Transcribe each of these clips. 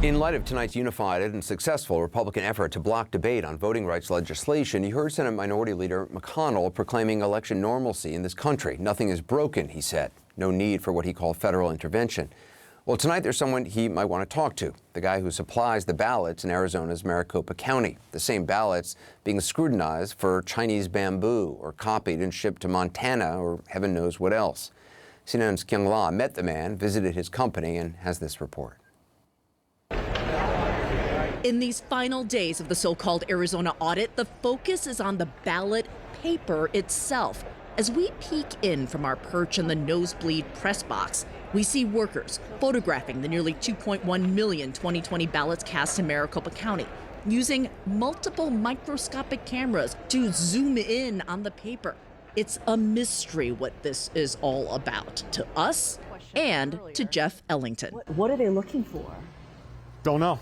In light of tonight's unified and successful Republican effort to block debate on voting rights legislation, you heard Senate Minority Leader McConnell proclaiming election normalcy in this country. Nothing is broken, he said. No need for what he called federal intervention. Well, tonight there's someone he might want to talk to, the guy who supplies the ballots in Arizona's Maricopa County, the same ballots being scrutinized for Chinese bamboo or copied and shipped to Montana or heaven knows what else. CNN's Kyung La met the man, visited his company, and has this report. In these final days of the so-called Arizona audit, the focus is on the ballot paper itself. As we peek in from our perch in the nosebleed press box, we see workers photographing the nearly 2.1 million 2020 ballots cast in Maricopa County, using multiple microscopic cameras to zoom in on the paper. It's a mystery what this is all about to us and to Jeff Ellington. What are they looking for? Don't know.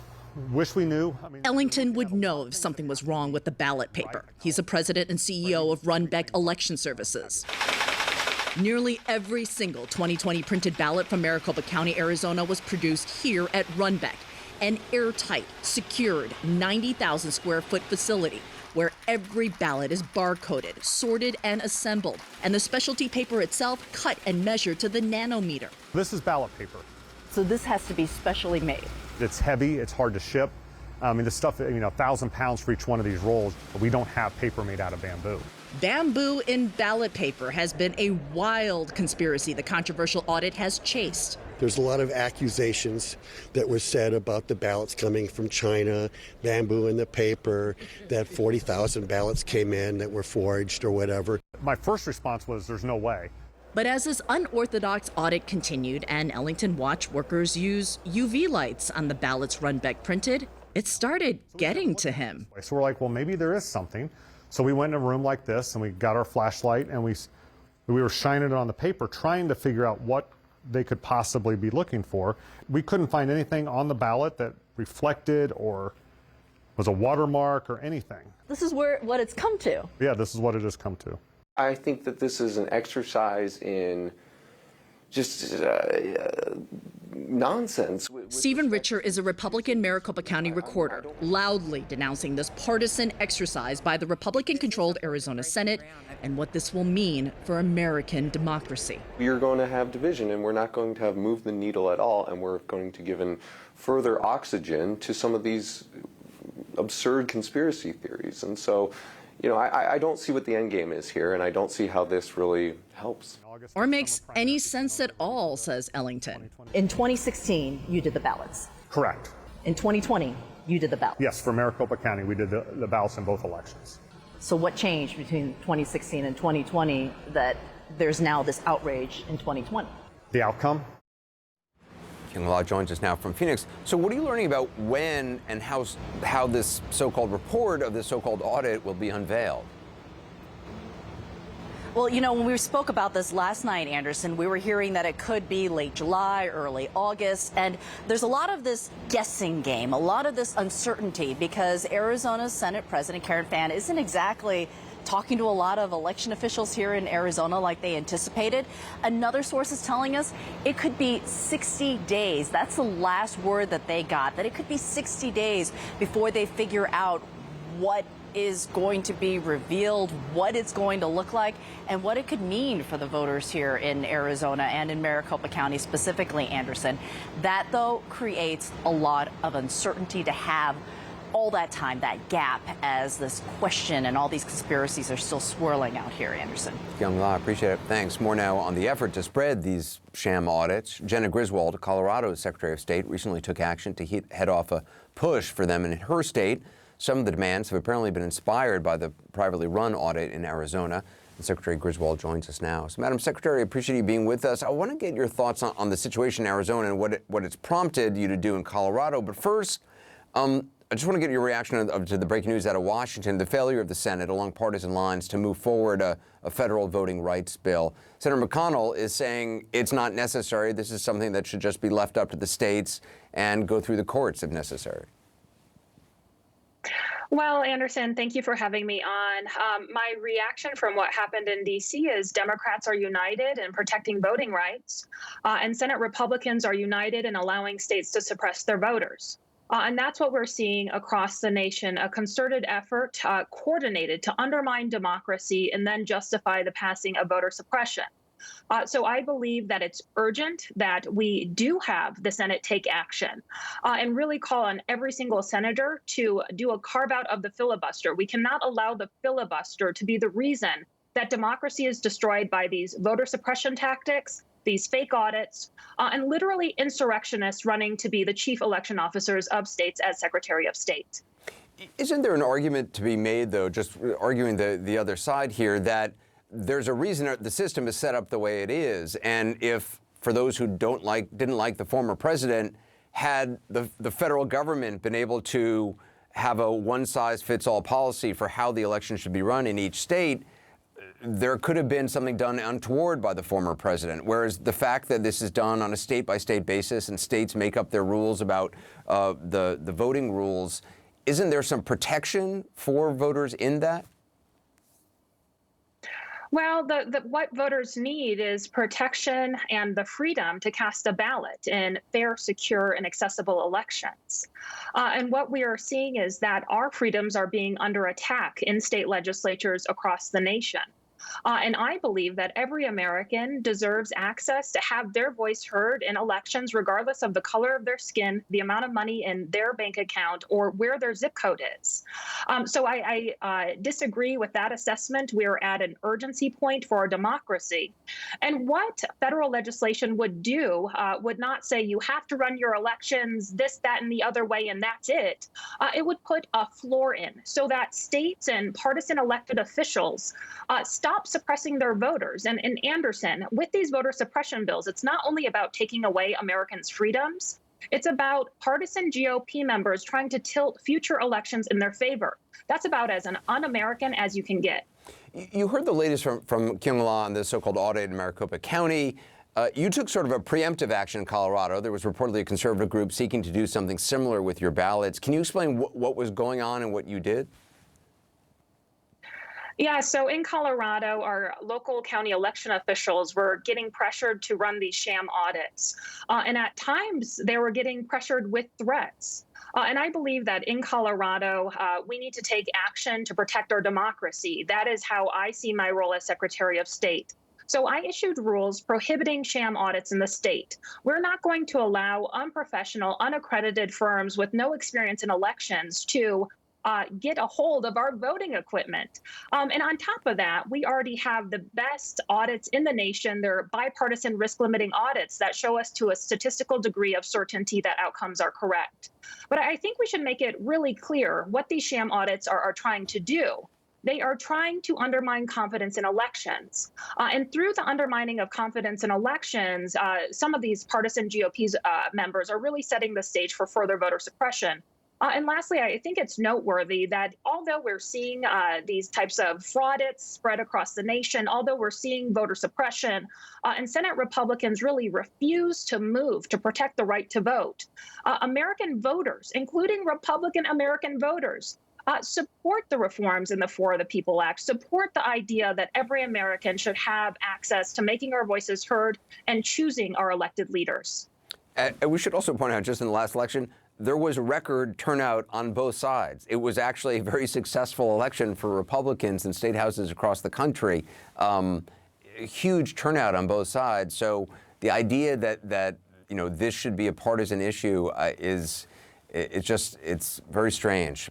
Wish we knew. Ellington would know if something was wrong with the ballot paper. He's the president and CEO of Runbeck Election Services. Nearly every single 2020 printed ballot from Maricopa County, Arizona was produced here at Runbeck, an airtight, secured 90,000 square foot facility where every ballot is barcoded, sorted, and assembled, and the specialty paper itself cut and measured to the nanometer. This is ballot paper. So this has to be specially made. It's heavy, it's hard to ship. I mean, the stuff, 1,000 pounds for each one of these rolls. We don't have paper made out of bamboo. Bamboo in ballot paper has been a wild conspiracy the controversial audit has chased. There's a lot of accusations that were said about the ballots coming from China, bamboo in the paper, that 40,000 ballots came in that were forged or whatever. My first response was, there's no way. But as this unorthodox audit continued and Ellington watched workers use UV lights on the ballots Runbeck printed, it started getting to him. So we're like, well, maybe there is something. So we went in a room like this and we got our flashlight and we were shining it on the paper, trying to figure out what they could possibly be looking for. We couldn't find anything on the ballot that reflected or was a watermark or anything. This is what it's come to. Yeah, this is what it has come to. I think that this is an exercise in just nonsense. Stephen Richer is a Republican Maricopa County recorder, loudly denouncing this partisan exercise by the Republican-controlled Arizona Senate and what this will mean for American democracy. We're going to have division, and we're not going to have moved the needle at all, and we're going to give in further oxygen to some of these absurd conspiracy theories. And so, I don't see what the end game is here, and I don't see how this really helps. Or makes any sense at all, says Ellington. In 2016, you did the ballots. Correct. In 2020, you did the ballots. Yes, for Maricopa County, we did the ballots in both elections. So what changed between 2016 and 2020 that there's now this outrage in 2020? The outcome? Kyung La joins us now from Phoenix. So what are you learning about when and how this so-called report of this so-called audit will be unveiled? Well, when we spoke about this last night, Anderson, we were hearing that it could be late July, early August, and there's a lot of this guessing game, a lot of this uncertainty, because Arizona's Senate President Karen Fann isn't exactly talking to a lot of election officials here in Arizona like they anticipated. Another source is telling us it could be 60 days. That's the last word that they got, that it could be 60 days before they figure out what is going to be revealed, what it's going to look like, and what it could mean for the voters here in Arizona and in Maricopa County specifically, Anderson. That, though, creates a lot of uncertainty to have all that time, that gap, as this question and all these conspiracies are still swirling out here, Anderson. Kyung La, appreciate it. Thanks. More now on the effort to spread these sham audits. Jenna Griswold, Colorado's Secretary of State, recently took action to head off a push for them in her state. Some of the demands have apparently been inspired by the privately run audit in Arizona. And Secretary Griswold joins us now. So, Madam Secretary, I appreciate you being with us. I want to get your thoughts on the situation in Arizona and what it's prompted you to do in Colorado. But first, I just want to get your reaction to the breaking news out of Washington, the failure of the Senate along partisan lines to move forward a federal voting rights bill. Senator McConnell is saying it's not necessary. This is something that should just be left up to the states and go through the courts if necessary. Well, Anderson, thank you for having me on. My reaction from what happened in D.C. is Democrats are united in protecting voting rights, and Senate Republicans are united in allowing states to suppress their voters. And that's what we're seeing across the nation, a concerted effort, coordinated to undermine democracy and then justify the passing of voter suppression. So I believe that it's urgent that we do have the Senate take action and really call on every single senator to do a carve out of the filibuster. We cannot allow the filibuster to be the reason that democracy is destroyed by these voter suppression tactics, these fake audits, and literally insurrectionists running to be the chief election officers of states as Secretary of State. Isn't there an argument to be made, though, just arguing the other side here, that there's a reason the system is set up the way it is, and if, for those who didn't like the former president, had the federal government been able to have a one-size-fits-all policy for how the election should be run in each state, there could have been something done untoward by the former president, whereas the fact that this is done on a state-by-state basis and states make up their rules about the voting rules, isn't there some protection for voters in that? Well, what voters need is protection and the freedom to cast a ballot in fair, secure, and accessible elections. And what we are seeing is that our freedoms are being under attack in state legislatures across the nation. And I believe that every American deserves access to have their voice heard in elections, regardless of the color of their skin, the amount of money in their bank account, or where their zip code is. So I disagree with that assessment. We are at an urgency point for our democracy. And what federal legislation would do would not say you have to run your elections this, that, and the other way, and that's it. It would put a floor in so that states and partisan elected officials stop suppressing their voters. And Anderson, with these voter suppression bills, it's not only about taking away Americans' freedoms, it's about partisan GOP members trying to tilt future elections in their favor. That's about as un-American as you can get. You heard the latest from Kyung La on the so-called audit in Maricopa County. You took sort of a preemptive action in Colorado. There was reportedly a conservative group seeking to do something similar with your ballots. Can you explain what was going on and what you did? Yeah, so in Colorado, our local county election officials were getting pressured to run these sham audits. And at times, they were getting pressured with threats. And I believe that in Colorado, we need to take action to protect our democracy. That is how I see my role as Secretary of State. So I issued rules prohibiting sham audits in the state. We're not going to allow unprofessional, unaccredited firms with no experience in elections to get a hold of our voting equipment. And on top of that, we already have the best audits in the nation. They're bipartisan risk-limiting audits that show us to a statistical degree of certainty that outcomes are correct. But I think we should make it really clear what these sham audits are trying to do. They are trying to undermine confidence in elections. And through the undermining of confidence in elections, some of these partisan GOP members are really setting the stage for further voter suppression. And lastly, I think it's noteworthy that although we're seeing these types of fraudits spread across the nation, although we're seeing voter suppression, and Senate Republicans really refuse to move to protect the right to vote, American voters, including Republican American voters, support the reforms in the For the People Act, support the idea that every American should have access to making our voices heard and choosing our elected leaders. We should also point out, just in the last election, there was record turnout on both sides. It was actually a very successful election for Republicans in state houses across the country. A huge turnout on both sides. So the idea that this should be a partisan issue it's very strange.